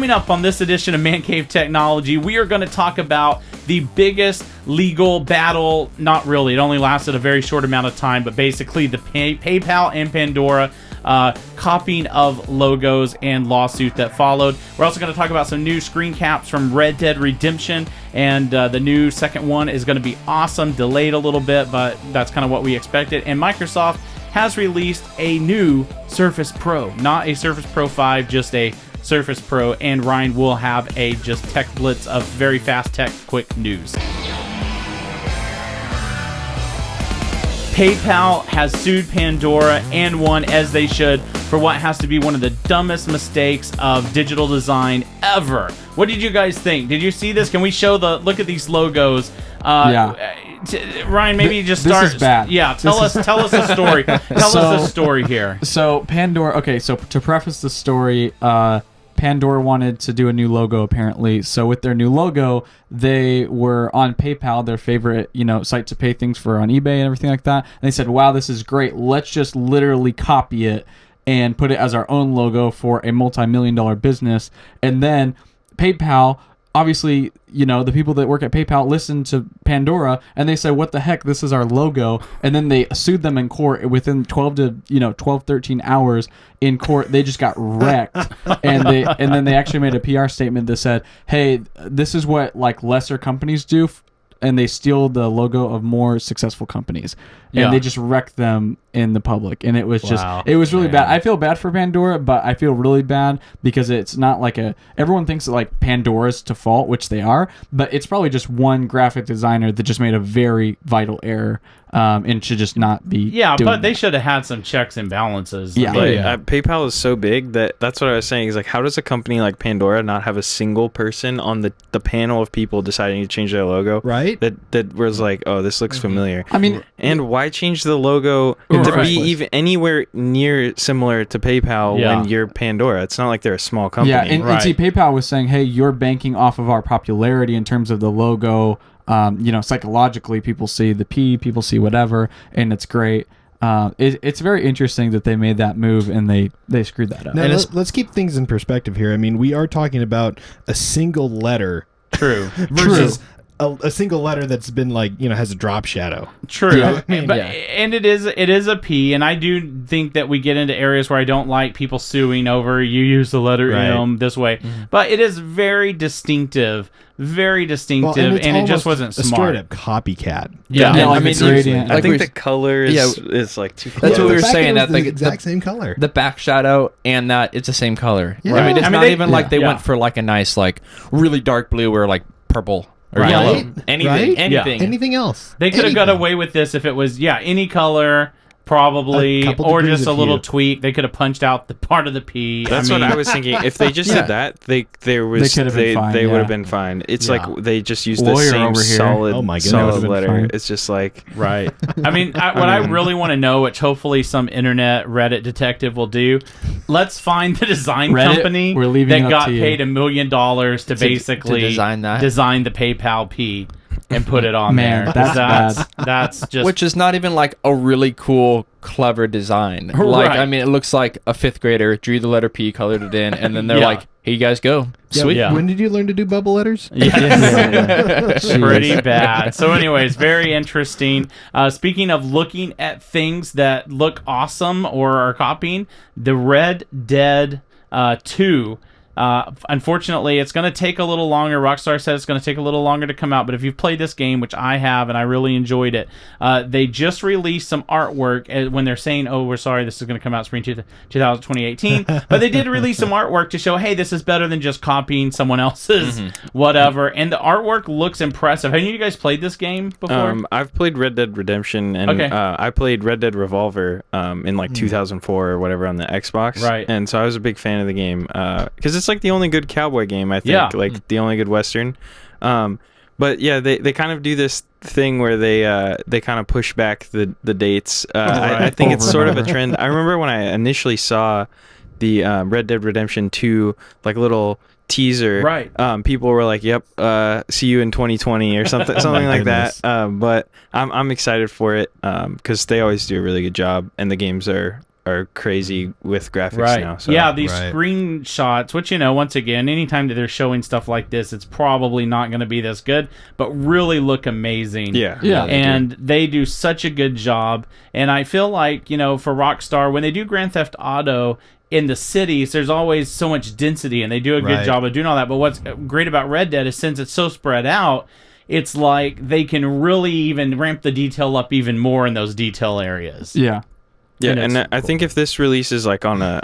coming up on this edition of Man Cave Technology, we are going to talk about the biggest legal battle. Not really. It only lasted a very short amount of time, but basically the PayPal and Pandora copying of logos and lawsuit that followed. We're also going to talk about some new screen caps from Red Dead Redemption, and the new second one is going to be awesome. Delayed a little bit, but that's kind of what we expected. And Microsoft has released a new Surface Pro. Not a Surface Pro 5, just a Surface Pro. And Ryan will have a just tech blitz of very fast tech quick news. PayPal has sued Pandora and won, as they should, for what has to be one of the dumbest mistakes of digital design ever. What did you guys think? Did you see this? Can we show look at these logos? Ryan, maybe you just start. This is bad. Yeah, tell us a story. Tell us a story here. So Pandora. Okay, so to preface the story, Pandora wanted to do a new logo apparently. So with their new logo, they were on PayPal, their favorite, site to pay things for on eBay and everything like that. And they said, "Wow, this is great. Let's just literally copy it and put it as our own logo for a multi-million-dollar business." And then PayPal, obviously, the people that work at PayPal listened to Pandora and they said, "What the heck? This is our logo." And then they sued them in court within 13 hours in court. They just got wrecked. and then they actually made a PR statement that said, "Hey, this is what lesser companies do." And they steal the logo of more successful companies, and they just wreck them in the public. And it was it was really bad. I feel bad for Pandora, but I feel really bad because it's not everyone thinks that Pandora's to fault, which they are, but it's probably just one graphic designer that just made a very vital error, and should just not be. Yeah, but they should have had some checks and balances. Yeah, PayPal is so big that's what I was saying. Is how does a company like Pandora not have a single person on the panel of people deciding to change their logo? Right. That was oh, this looks familiar. I mean, and why change the logo to be even anywhere near similar to PayPal when you're Pandora? It's not like they're a small company. Yeah, and see, PayPal was saying, "Hey, you're banking off of our popularity in terms of the logo. Psychologically, people see the P, people see whatever, and it's great." It's very interesting that they made that move and they screwed that up. Now, let's keep things in perspective here. I mean, we are talking about a single letter. True. Versus a single letter that's been has a drop shadow. True. And it is a P, and I do think that we get into areas where I don't like people suing over you use the letter M this way. Mm-hmm. But it is very distinctive, and it just wasn't smart. A straight up copycat. Yeah. I mean, I think the color is too close. That's what we were saying. That the exact same color. The back shadow and that it's the same color. Yeah. I mean, it's not even they went for a nice really dark blue or purple. Or yellow. Anything else. They could have got away with this if it was any color, probably, or just a little tweak. They could have punched out the part of the P. That's what I was thinking. If they just did that, they would have been fine. It's they just used the same solid letter. Fine. It's just right. I mean, what I really want to know, which hopefully some internet Reddit detective will do, let's find the design company that got paid $1 million to basically design the PayPal P. And put it on there. That's just... Which is not even a really cool, clever design. Right. I mean, it looks like a 5th grader drew the letter P, colored it in, and then they're "Here you guys go." Sweet. Yeah. When did you learn to do bubble letters? Pretty bad. So anyways, very interesting. Speaking of looking at things that look awesome or are copying, the Red Dead 2... unfortunately, it's going to take a little longer. Rockstar said it's going to take a little longer to come out, but if you've played this game, which I have, and I really enjoyed it, they just released some artwork when they're saying, "Oh, we're sorry, this is going to come out spring 2018," but they did release some artwork to show, hey, this is better than just copying someone else's whatever, and the artwork looks impressive. Have you guys played this game before? I've played Red Dead Redemption, and I played Red Dead Revolver in 2004 or whatever on the Xbox, right? And so I was a big fan of the game because it's the only good cowboy game, I think, the only good Western. But yeah, they kind of do this thing where they kind of push back the dates. I think it's sort of a trend. I remember when I initially saw the Red Dead Redemption 2 little teaser, right? People were like, "Yep, see you in 2020" or something like that. But I'm excited for it because they always do a really good job, and the games are are crazy with graphics Right. now. So. Yeah, these screenshots, which, once again, anytime that they're showing stuff like this, it's probably not going to be this good, but really look amazing. Yeah. And they do such a good job. And I feel like, for Rockstar, when they do Grand Theft Auto in the cities, there's always so much density, and they do a good job of doing all that. But what's great about Red Dead is since it's so spread out, it's like they can really even ramp the detail up even more in those detail areas. Yeah. Yeah, and I think if this releases like on the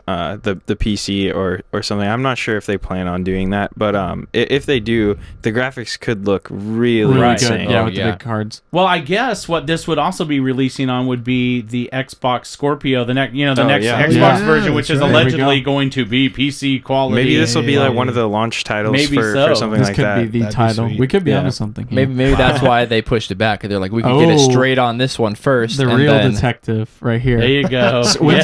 PC or something, I'm not sure if they plan on doing that, but if they do, the graphics could look really insane. Good. Yeah, with the big cards. Well, I guess what this would also be releasing on would be the Xbox Scorpio, the next Xbox version, which is allegedly going to be PC quality. Maybe this will be like one of the launch titles for something this like that. This could be the title. We could be onto something here. Maybe that's why they pushed it back. They're like, we can get it straight on this one first. The real detective right here. There you go. When's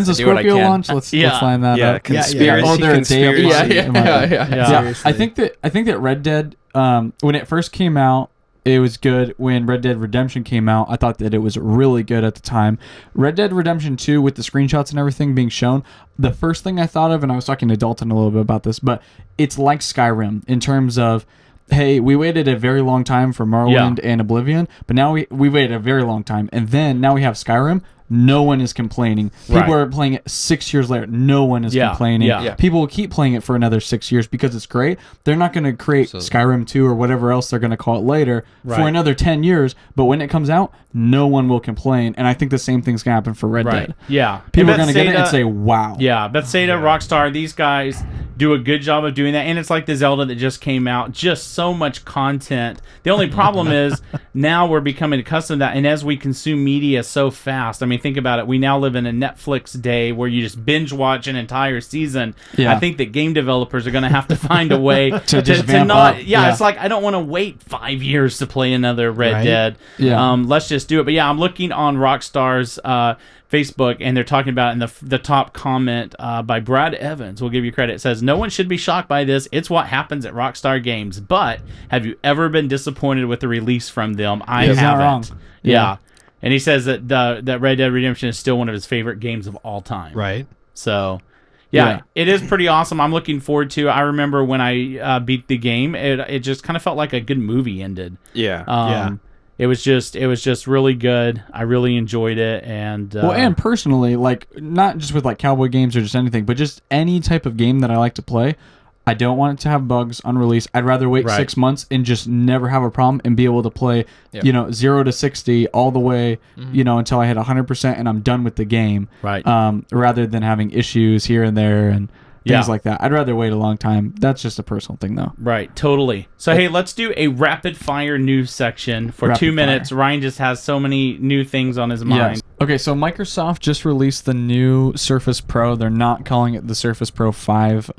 the Scorpio launch? Let's line that up. Conspiracy. Yeah. I think that Red Dead, when it first came out, it was good. When Red Dead Redemption came out, I thought that it was really good at the time. Red Dead Redemption 2, with the screenshots and everything being shown, the first thing I thought of, and I was talking to Dalton a little bit about this, but it's like Skyrim in terms of, hey, we waited a very long time for Morrowind and Oblivion, but now we waited a very long time, and then now we have Skyrim. No one is complaining. People are playing it 6 years later. No one is complaining. People will keep playing it for another 6 years because it's great. They're not going to create Skyrim 2 or whatever else they're going to call it later for another 10 years. But when it comes out, no one will complain. And I think the same thing's going to happen for Red Dead. Yeah. People are going to get it and say, wow. Yeah. Bethesda, Rockstar, these guys do a good job of doing that. And it's like the Zelda that just came out. Just so much content. The only problem is now we're becoming accustomed to that. And as we consume media so fast, I mean, think about it. We now live in a Netflix day where you just binge watch an entire season. I think that game developers are going to have to find a way to vamp not. Up. Yeah, it's like I don't want to wait 5 years to play another Red Dead. Let's just do it. But yeah, I'm looking on Rockstar's Facebook, and they're talking about it in the top comment by Brad Evans. We'll give you credit. It says, "No one should be shocked by this. It's what happens at Rockstar Games. But have you ever been disappointed with the release from them? I haven't." Not wrong. Yeah. And he says that that Red Dead Redemption is still one of his favorite games of all time. Right. So, yeah, it is pretty awesome. I'm looking forward to it. I remember when I beat the game, it just kind of felt like a good movie ended. Yeah. It was just really good. I really enjoyed it, and and personally, like not just with like cowboy games or just anything, but just any type of game that I like to play, I don't want it to have bugs on release. I'd rather wait 6 months and just never have a problem and be able to play, 0 to 60 all the way, until I hit 100% and I'm done with the game. Right. Rather than having issues here and there and things like that. I'd rather wait a long time. That's just a personal thing, though. Right, totally. So, hey, let's do a rapid-fire news section for 2 minutes. Ryan just has so many new things on his mind. Yes. Okay, so Microsoft just released the new Surface Pro. They're not calling it the Surface Pro 5.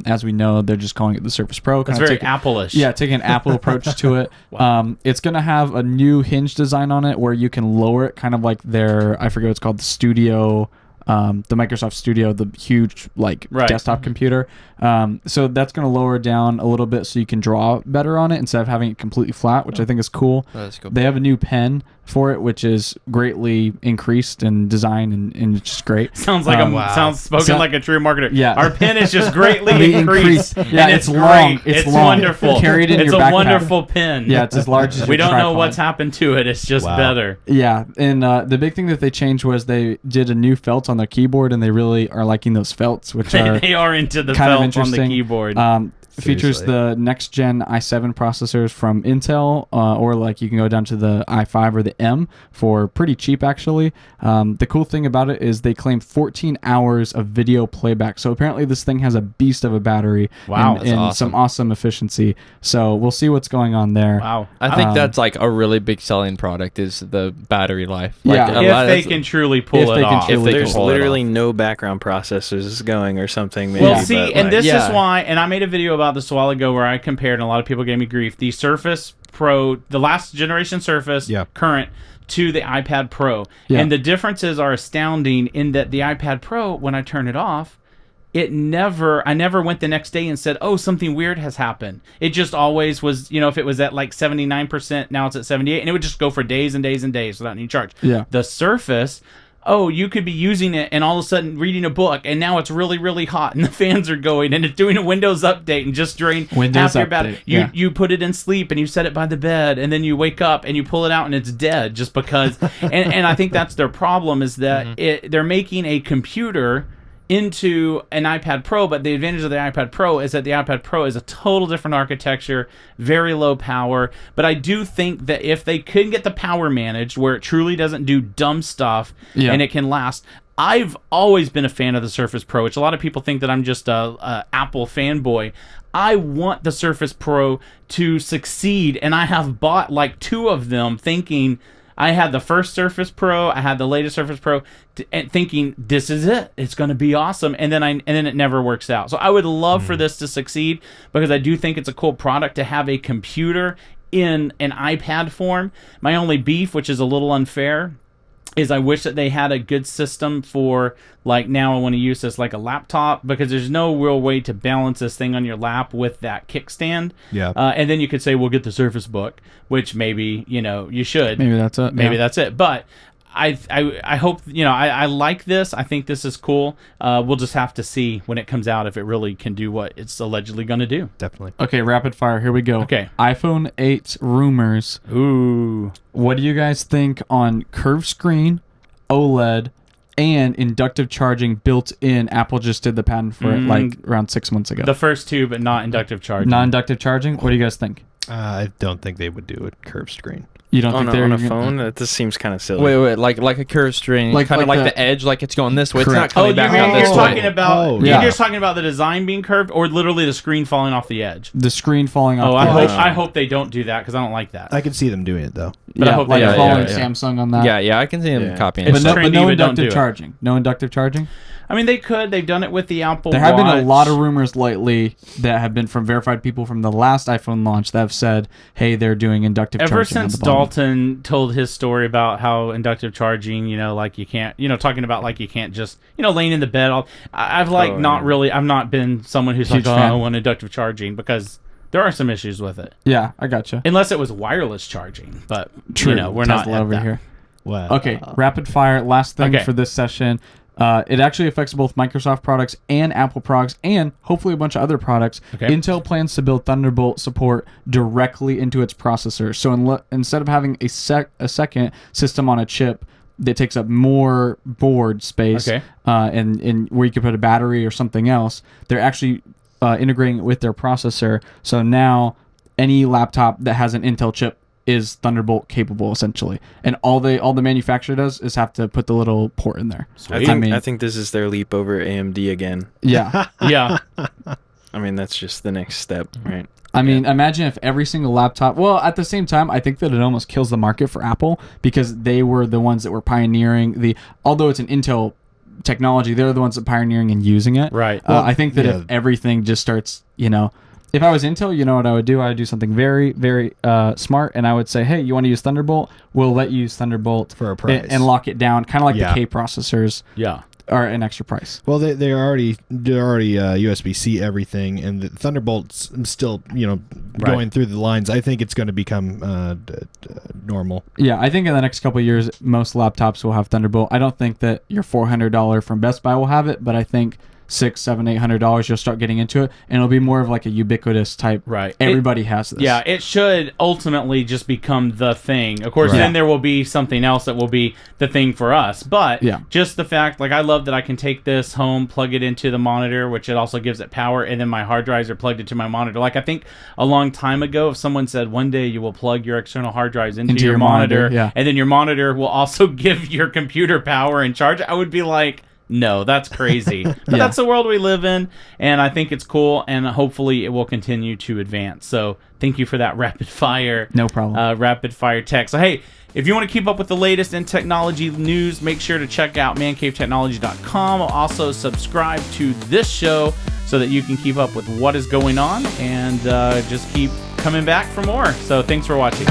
As we know, they're just calling it the Surface Pro. It's very Apple-ish. Yeah, taking an Apple approach to it. Wow. It's going to have a new hinge design on it where you can lower it, kind of like their, I forget what it's called, the Studio... the Microsoft Studio, the huge desktop computer. So that's going to lower down a little bit so you can draw better on it instead of having it completely flat, which I think is cool. That's cool. They have a new pen for it, which is greatly increased in design and it's just great. Sounds like like a true marketer. Yeah. Our pen is just greatly increased. Yeah, and it's long. It's long. wonderful. Carry it in it's your a backpack. wonderful pen. Yeah, it's as large as your We don't know tripod. what's happened to it. It's just better. Yeah, and the big thing that they changed was they did a new felt on their keyboard, and they really are liking those felts, which they are into the felt on the keyboard. Features the next gen i7 processors from Intel, or like you can go down to the i5 or the M for pretty cheap actually. The cool thing about it is they claim 14 hours of video playback. So apparently this thing has a beast of a battery. Wow, and awesome. some awesome efficiency. So we'll see what's going on there. Wow. I think that's like a really big selling product is the battery life. Yeah. If they can truly pull it off. If There's literally no background processors going or something. Maybe, Well, see, and this is why, and I made a video about this a while ago where I compared, and a lot of people gave me grief, the Surface Pro, the last generation Surface, current, to the iPad Pro. Yeah. And the differences are astounding in that the iPad Pro, when I turn it off, I never went the next day and said, oh, something weird has happened. It just always was, if it was at like 79%, now it's at 78%, and it would just go for days and days and days without any charge. Yeah. The Surface, oh, you could be using it and all of a sudden reading a book, and now it's really, really hot, and the fans are going, and it's doing a Windows update and just drained half your battery. You put it in sleep, and you set it by the bed, and then you wake up, and you pull it out, and it's dead just because. and I think that's their problem, is that they're making a computer into an iPad Pro, but the advantage of the iPad Pro is that the iPad Pro is a total different architecture, very low power. But I do think that if they could get the power managed where it truly doesn't do dumb stuff and it can last. I've always been a fan of the Surface Pro, which a lot of people think that I'm just a Apple fanboy. I want the Surface Pro to succeed, and I have bought like 2 of them thinking I had the first Surface Pro, I had the latest Surface Pro, and thinking this is it. It's going to be awesome, and then it never works out. So I would love for this to succeed, because I do think it's a cool product to have a computer in an iPad form. My only beef, which is a little unfair, is I wish that they had a good system for, like, now I want to use this like a laptop, because there's no real way to balance this thing on your lap with that kickstand. Yeah. And then you could say, we'll get the Surface Book, which maybe, you should. Maybe that's it. Maybe that's it. But I hope, I like this. I think this is cool. We'll just have to see when it comes out if it really can do what it's allegedly going to do. Definitely. Okay, rapid fire. Here we go. Okay. iPhone 8 rumors. Ooh. What do you guys think on curved screen, OLED, and inductive charging built in? Apple just did the patent for it like around 6 months ago. The first 2, but not inductive charging. Non-inductive charging? What do you guys think? I don't think they would do a curved screen. You don't think they're on a phone? That just seems kind of silly. Wait, like a curved string, Like- kind of like like the- the edge, like it's going this way. Correct. It's not coming back you out mean this you're way. talking about Oh, you're yeah. just talking about the design being curved, or literally the screen falling off the edge? The screen falling off. Oh, the edge. I hope they don't do that, because I don't like that. I could see them doing it though. but I hope like they- following yeah. Samsung on that. Yeah, I can see him Yeah. copying. It's it. But no trendy, but don't inductive do it. charging. No inductive charging. I mean, they could. They've done it with the Apple There have been a Watch. lot of rumors lately that have been from verified people from the last iPhone launch that have said, "Hey, they're doing inductive charging." Ever on since the bottom. Dalton told his story about how inductive charging, like you can't, talking about like you can't just, laying in the bed. I've not been someone who's Huge like, fan. I want inductive charging, because there are some issues with it. Yeah, I gotcha. Unless it was wireless charging, but True. we're not Tesla at over that. here. Wow. Okay, rapid fire. Last thing Okay. for this session. It actually affects both Microsoft products and Apple products, and hopefully a bunch of other products. Okay. Intel plans to build Thunderbolt support directly into its processor. So instead of having a second system on a chip that takes up more board space, Okay. and where you could put a battery or something else, they're actually integrating it with their processor. So now any laptop that has an Intel chip is Thunderbolt capable, essentially, and all the manufacturer does is have to put the little port in there. I think this is their leap over AMD again. Yeah. Yeah. I mean, that's just the next step, right? I mean, imagine if every single laptop. Well, at the same time, I think that it almost kills the market for Apple, because they were the ones that were pioneering although it's an Intel technology, they're the ones that pioneering and using it. Right. I think that if everything just starts, if I was Intel, you know what I would do? I would do something very, very smart, and I would say, hey, you want to use Thunderbolt? We'll let you use Thunderbolt For a price. and lock it down, kind of like Yeah. the K processors Yeah. are an extra price. Well, they're already USB-C everything, and the Thunderbolt's still going through the lines. I think it's going to become normal. Yeah, I think in the next couple of years, most laptops will have Thunderbolt. I don't think that your $400 from Best Buy will have it, but I think $600, $700, $800 you'll start getting into it, and it'll be more of like a ubiquitous type. Right. Everybody has this. Yeah, it should ultimately just become the thing. Of course, Right. then there will be something else that will be the thing for us. But Yeah. just the fact, I love that I can take this home, plug it into the monitor, which it also gives it power, and then my hard drives are plugged into my monitor. I think a long time ago, if someone said one day you will plug your external hard drives into your monitor, yeah. and then your monitor will also give your computer power and charge, I would be like, no, that's crazy. But Yeah. that's the world we live in, and I think it's cool, and hopefully it will continue to advance. So thank you for that rapid fire. No problem. Rapid fire text. So hey, if you want to keep up with the latest in technology news, make sure to check out mancavetechnology.com. Also subscribe to this show so that you can keep up with what is going on, and just keep coming back for more. So thanks for watching.